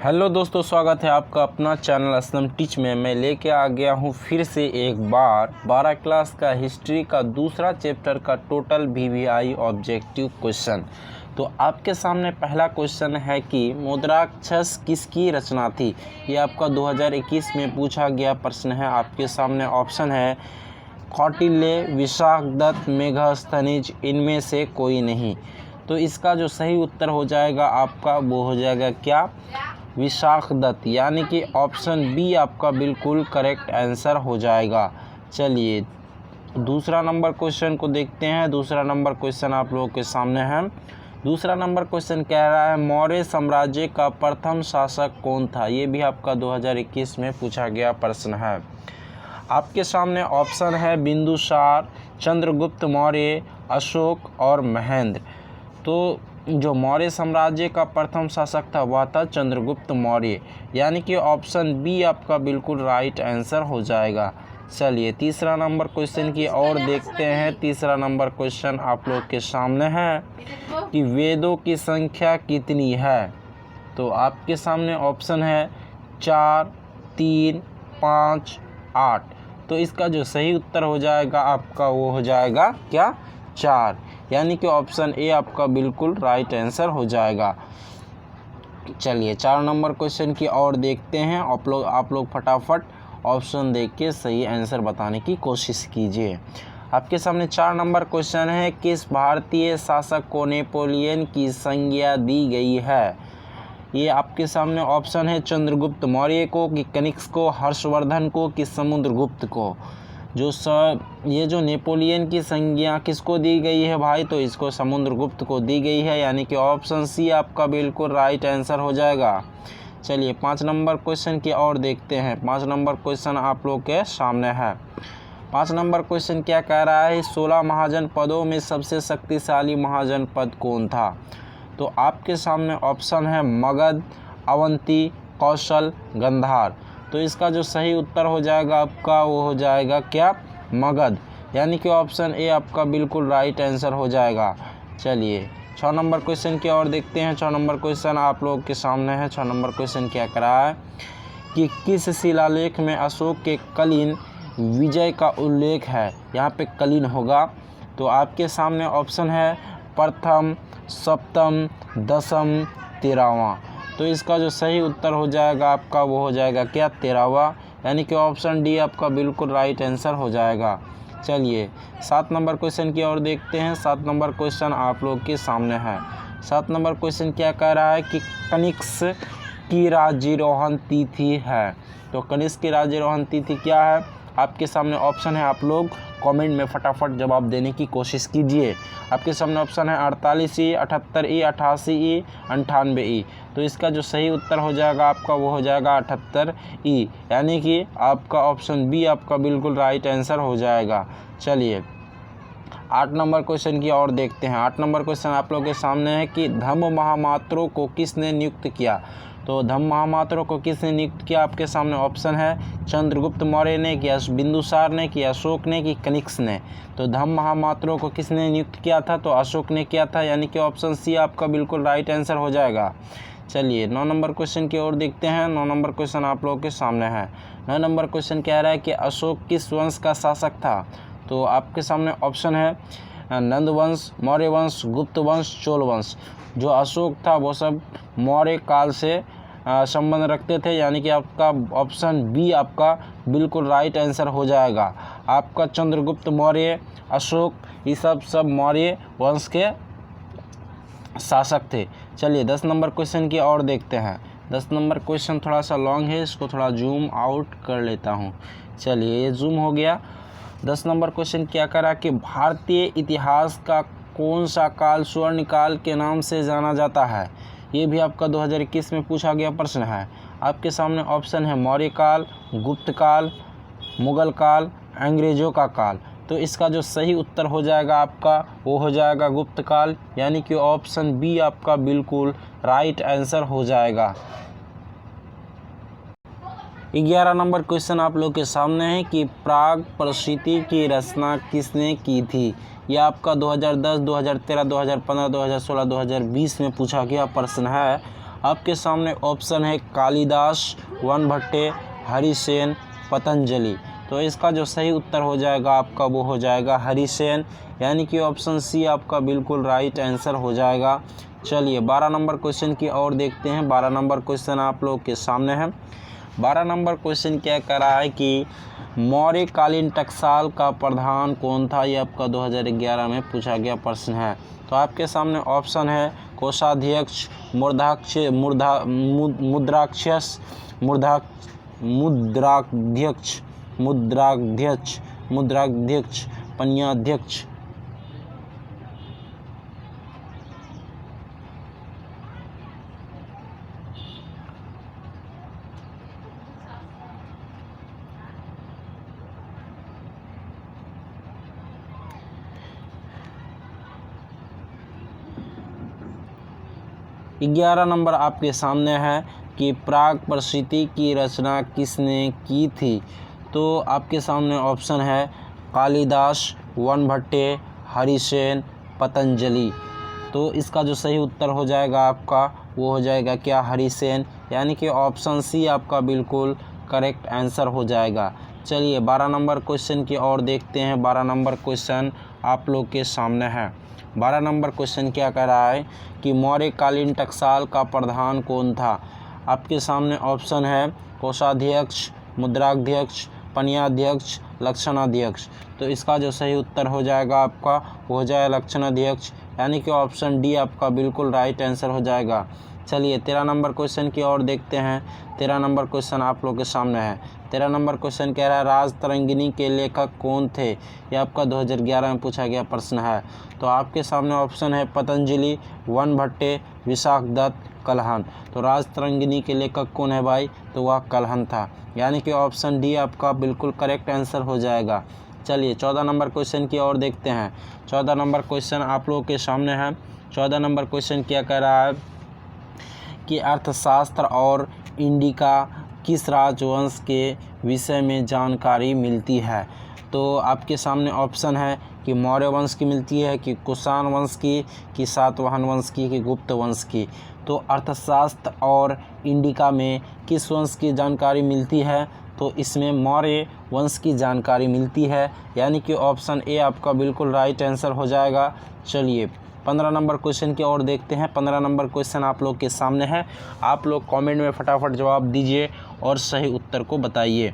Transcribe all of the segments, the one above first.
Hello दोस्तों, स्वागत है आपका अपना चैनल असलम टीच में। मैं लेके आ गया हूँ फिर से एक बार 12 क्लास का हिस्ट्री का दूसरा चैप्टर का टोटल वीवीआई ऑब्जेक्टिव क्वेश्चन। तो आपके सामने पहला क्वेश्चन है कि मुद्राक्षस किसकी रचना थी। ये आपका 2021 में पूछा गया प्रश्न है। आपके सामने ऑप्शन है कौटिल्य, विशाखदत्त, मेघस्थनीज, इनमें से कोई नहीं। तो इसका जो सही उत्तर हो जाएगा आपका वो हो जाएगा क्या, विशाखदत्त, यानी कि ऑप्शन बी आपका बिल्कुल करेक्ट आंसर हो जाएगा। चलिए दूसरा नंबर क्वेश्चन को देखते हैं। दूसरा नंबर क्वेश्चन आप लोगों के सामने है। दूसरा नंबर क्वेश्चन कह रहा है मौर्य साम्राज्य का प्रथम शासक कौन था। ये भी आपका 2021 में पूछा गया प्रश्न है। आपके सामने ऑप्शन है बिंदुसार, चंद्रगुप्त मौर्य, अशोक और महेंद्र। तो जो मौर्य साम्राज्य का प्रथम शासक था वह था चंद्रगुप्त मौर्य, यानी कि ऑप्शन बी आपका बिल्कुल राइट आंसर हो जाएगा। चलिए तीसरा नंबर क्वेश्चन की और देखते हैं। तीसरा नंबर क्वेश्चन आप लोग के सामने है कि वेदों की संख्या कितनी है। तो आपके सामने ऑप्शन है 4, 3, 5, 8। तो इसका जो सही उत्तर हो जाएगा आपका वो हो जाएगा क्या, 4, यानी कि ऑप्शन ए आपका बिल्कुल राइट आंसर हो जाएगा। चलिए 4 नंबर क्वेश्चन की और देखते हैं। आप लोग फटाफट ऑप्शन देख के सही आंसर बताने की कोशिश कीजिए। आपके सामने 4 नंबर क्वेश्चन है किस भारतीय शासक को नेपोलियन की संज्ञा दी गई है। ये आपके सामने ऑप्शन है चंद्रगुप्त मौर्य को, कि कनिष्क को, हर्षवर्धन को, कि समुद्रगुप्त को। ये जो नेपोलियन की संज्ञा किसको दी गई है भाई, तो इसको समुद्रगुप्त को दी गई है, यानी कि ऑप्शन सी आपका बिल्कुल राइट आंसर हो जाएगा। चलिए 5 नंबर क्वेश्चन की और देखते हैं। 5 नंबर क्वेश्चन आप लोग के सामने है। 5 नंबर क्वेश्चन क्या कह रहा है, 16 महाजनपदों में सबसे शक्तिशाली महाजनपद कौन था। तो आपके सामने ऑप्शन है मगध, अवंती, कौशल, गंधार। तो इसका जो सही उत्तर हो जाएगा आपका वो हो जाएगा क्या, मगध, यानी कि ऑप्शन ए आपका बिल्कुल राइट आंसर हो जाएगा। चलिए 6 नंबर क्वेश्चन की और देखते हैं। 6 नंबर क्वेश्चन आप लोग के सामने है। 6 नंबर क्वेश्चन क्या कर रहा है कि किस शिलालेख में अशोक के कलिन विजय का उल्लेख है। यहाँ पे कलिन होगा। तो आपके सामने ऑप्शन है प्रथम, सप्तम, दशम, 13वां। तो इसका जो सही उत्तर हो जाएगा आपका वो हो जाएगा क्या, 13वां, यानी कि ऑप्शन डी आपका बिल्कुल राइट आंसर हो जाएगा। चलिए 7 नंबर क्वेश्चन की ओर देखते हैं। 7 नंबर क्वेश्चन आप लोग के सामने है। 7 नंबर क्वेश्चन क्या कह रहा है कि कनिष्क की राज्यारोहण तिथि है। तो कनिष्क की राज्यारोहण तिथि क्या है, आपके सामने ऑप्शन है। आप लोग कमेंट में फटाफट जवाब देने की कोशिश कीजिए। आपके सामने ऑप्शन है 48E, 78E, 88E, 98E। तो इसका जो सही उत्तर हो जाएगा आपका वो हो जाएगा 78E, यानी कि आपका ऑप्शन बी आपका बिल्कुल राइट आंसर हो जाएगा। चलिए 8 नंबर क्वेश्चन की और देखते हैं। 8 नंबर क्वेश्चन आप लोगों के सामने है कि धम्म महामात्रों को किसने नियुक्त किया। तो धम्म महामात्रों को किसने नियुक्त किया, आपके सामने ऑप्शन है चंद्रगुप्त मौर्य ने, कि बिंदुसार ने, कि अशोक ने, कि कनिष्क ने। तो धम्म महामात्रों को किसने नियुक्त किया था, तो अशोक ने किया था, यानी कि ऑप्शन सी आपका बिल्कुल राइट आंसर हो जाएगा। चलिए 9 नंबर क्वेश्चन की ओर देखते हैं। 9 नंबर क्वेश्चन आप लोगों के सामने है। 9 नंबर क्वेश्चन कह रहा है कि अशोक किस वंश का शासक था। तो आपके सामने ऑप्शन है नंद वंश, मौर्य वंश, गुप्त वंश, चोल वंश। जो अशोक था वो सब मौर्य काल से संबंध रखते थे, यानी कि आपका ऑप्शन बी आपका बिल्कुल राइट आंसर हो जाएगा। आपका चंद्रगुप्त मौर्य, अशोक, ये सब मौर्य वंश के शासक थे। चलिए 10 नंबर क्वेश्चन की और देखते हैं। 10 नंबर क्वेश्चन थोड़ा सा लॉन्ग है, इसको थोड़ा जूम आउट कर लेता हूँ। चलिए ये जूम हो गया। 10 नंबर क्वेश्चन क्या करा कि भारतीय इतिहास का कौन सा काल स्वर्ण काल के नाम से जाना जाता है। ये भी आपका 2021 में पूछा गया प्रश्न है। आपके सामने ऑप्शन है मौर्य काल, गुप्त काल, मुगल काल, अंग्रेज़ों का काल। तो इसका जो सही उत्तर हो जाएगा आपका वो हो जाएगा गुप्त काल, यानी कि ऑप्शन बी आपका बिल्कुल राइट आंसर हो जाएगा। 11 नंबर क्वेश्चन आप लोग के सामने है कि प्राग प्रसिद्धि की रचना किसने की थी। यह आपका 2010, 2013, 2015, 2016, 2020 में पूछा गया प्रश्न है। आपके सामने ऑप्शन है कालिदास, वनभट्टे, हरिसेन, पतंजलि। तो इसका जो सही उत्तर हो जाएगा आपका वो हो जाएगा हरिसेन, यानी कि ऑप्शन सी आपका बिल्कुल राइट आंसर हो जाएगा। चलिए 12 नंबर क्वेश्चन की ओर देखते हैं। 12 नंबर क्वेश्चन आप लोग के सामने है। 12 नंबर क्वेश्चन क्या कह रहा है कि मौर्यकालीन टकसाल का प्रधान कौन था। ये आपका 2011 में पूछा गया प्रश्न है। तो आपके सामने ऑप्शन है कोषाध्यक्ष, मुद्राध्यक्ष, पन्याध्यक्ष। 11 नंबर आपके सामने है कि प्राग प्रसूति की रचना किसने की थी। तो आपके सामने ऑप्शन है कालिदास, वनभट्टे, हरिसेन, पतंजलि। तो इसका जो सही उत्तर हो जाएगा आपका वो हो जाएगा क्या, हरिसेन, यानी कि ऑप्शन सी आपका बिल्कुल करेक्ट आंसर हो जाएगा। चलिए 12 नंबर क्वेश्चन की ओर देखते हैं। 12 नंबर क्वेश्चन आप लोग के सामने है। 12 नंबर क्वेश्चन क्या कह रहा है कि मौर्यकालीन टकसाल का प्रधान कौन था। आपके सामने ऑप्शन है कोषाध्यक्ष, मुद्राध्यक्ष, पन्याध्यक्ष, लक्षणाध्यक्ष। तो इसका जो सही उत्तर हो जाएगा आपका वो हो जाएगा लक्षणाध्यक्ष, यानी कि ऑप्शन डी आपका बिल्कुल राइट आंसर हो जाएगा। चलिए 13 नंबर क्वेश्चन की ओर देखते हैं। 13 नंबर क्वेश्चन आप लोग के सामने है। 13 नंबर क्वेश्चन कह रहा है राजतरंगिणी के लेखक कौन थे। यह आपका 2011 में पूछा गया प्रश्न है। तो आपके सामने ऑप्शन है पतंजलि, वनभट्टे, विशाखदत्त, कल्हण। तो राजतरंगिणी के लेखक कौन है भाई, तो वह कल्हण था, यानी कि ऑप्शन डी आपका बिल्कुल करेक्ट आंसर हो जाएगा। चलिए 14 नंबर क्वेश्चन की ओर देखते हैं। 14 नंबर क्वेश्चन आप लोगों के सामने है। 14 नंबर क्वेश्चन क्या कह रहा है कि अर्थशास्त्र और इंडिका किस राजवंश के विषय में जानकारी मिलती है। तो आपके सामने ऑप्शन है कि मौर्य वंश की मिलती है, कि कुषाण वंश की, कि सातवाहन वंश की, कि गुप्त वंश की। तो अर्थशास्त्र और इंडिका में किस वंश की जानकारी मिलती है, तो इसमें मौर्य वंश की जानकारी मिलती है, यानी कि ऑप्शन ए आपका बिल्कुल राइट आंसर हो जाएगा। चलिए 15 नंबर क्वेश्चन की ओर देखते हैं। 15 नंबर क्वेश्चन आप लोग के सामने है। आप लोग कमेंट में फटाफट जवाब दीजिए और सही उत्तर को बताइए।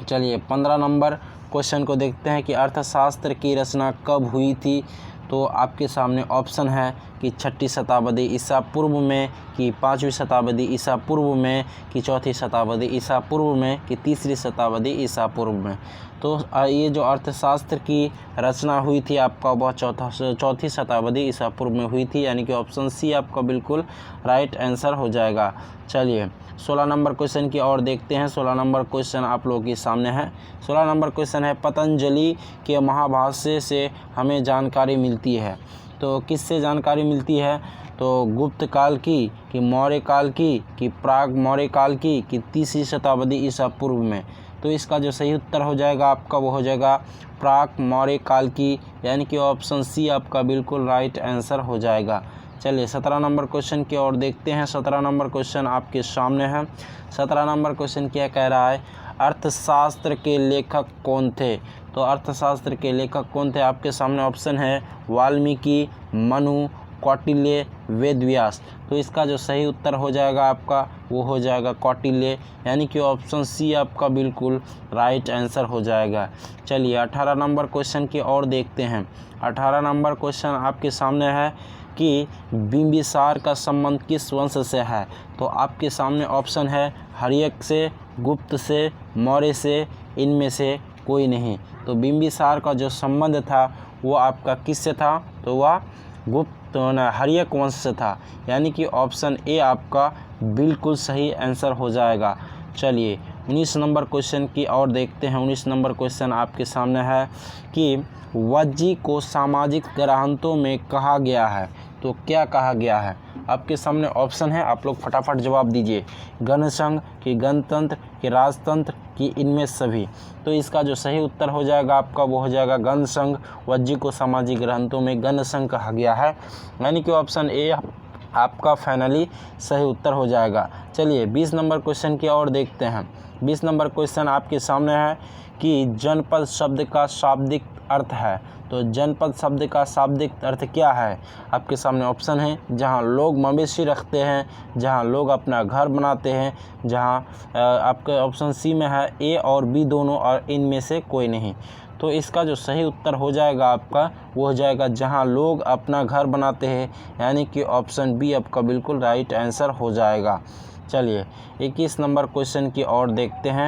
चलिए 15 नंबर क्वेश्चन को देखते हैं कि अर्थशास्त्र की रचना कब हुई थी। तो आपके सामने ऑप्शन है कि 6वीं शताब्दी ईसा पूर्व में, कि 5वीं शताब्दी ईसा पूर्व में, कि 4वीं शताब्दी ईसा पूर्व में, कि 3री शताब्दी ईसा पूर्व में। तो ये जो अर्थशास्त्र की रचना हुई थी आपका वह 4वीं शताब्दी ईसा पूर्व में हुई थी, यानी कि ऑप्शन सी आपका बिल्कुल राइट आंसर हो जाएगा। चलिए 16 नंबर क्वेश्चन की ओर देखते हैं। 16 नंबर क्वेश्चन आप लोगों के सामने है। 16 नंबर क्वेश्चन है पतंजलि के महाभाष्य से हमें जानकारी मिलती है। तो किससे जानकारी मिलती है, तो गुप्त काल की, कि मौर्य काल की, कि प्राग मौर्य काल की, कि 3री शताब्दी ईसा पूर्व में। तो इसका जो सही उत्तर हो जाएगा आपका वो हो जाएगा प्राग मौर्य काल की, यानी कि ऑप्शन सी आपका बिल्कुल राइट आंसर हो जाएगा। चलिए 17 नंबर क्वेश्चन की ओर देखते हैं। 17 नंबर क्वेश्चन आपके सामने है। 17 नंबर क्वेश्चन क्या कह रहा है, अर्थशास्त्र के लेखक कौन थे। तो अर्थशास्त्र के लेखक कौन थे, आपके सामने ऑप्शन है वाल्मीकि, मनु, कौटिल्य, वेदव्यास। तो इसका जो सही उत्तर हो जाएगा आपका वो हो जाएगा कौटिल्य, यानी कि ऑप्शन सी आपका बिल्कुल राइट आंसर हो जाएगा। चलिए 18 नंबर क्वेश्चन की ओर देखते हैं। 18 नंबर क्वेश्चन आपके सामने है कि बिंबिसार का संबंध किस वंश से है। तो आपके सामने ऑप्शन है हर्यक से, गुप्त से, मौर्य से, इनमें से कोई नहीं। तो बिंबिसार का जो संबंध था वो आपका किससे था, तो वह गुप्त हर्यक वंश से था, यानी कि ऑप्शन ए आपका बिल्कुल सही आंसर हो जाएगा। चलिए 19 नंबर क्वेश्चन की ओर देखते हैं। 19 नंबर क्वेश्चन आपके सामने है कि वज्जी को सामाजिक ग्रंथों में कहा गया है। तो क्या कहा गया है, आपके सामने ऑप्शन है, आप लोग फटाफट जवाब दीजिए। गणसंघ, कि गणतंत्र, कि राजतंत्र, कि इनमें सभी। तो इसका जो सही उत्तर हो जाएगा आपका वो हो जाएगा गणसंघ। वज्जी को सामाजिक ग्रंथों में गणसंघ कहा गया है, यानी कि ऑप्शन ए आपका फाइनली सही उत्तर हो जाएगा। चलिए 20 नंबर क्वेश्चन की ओर देखते हैं। 20 नंबर क्वेश्चन आपके सामने है कि जनपद शब्द का शाब्दिक अर्थ है। तो जनपद शब्द का शाब्दिक अर्थ क्या है? आपके सामने ऑप्शन है, जहां लोग मवेशी रखते हैं, जहां लोग अपना घर बनाते हैं, जहां आपके ऑप्शन सी में है ए और बी दोनों और इनमें से कोई नहीं। तो इसका जो सही उत्तर हो जाएगा आपका वो हो जाएगा जहां लोग अपना घर बनाते हैं, यानी कि ऑप्शन बी आपका बिल्कुल राइट आंसर हो जाएगा। चलिए 21 नंबर क्वेश्चन की ओर देखते हैं।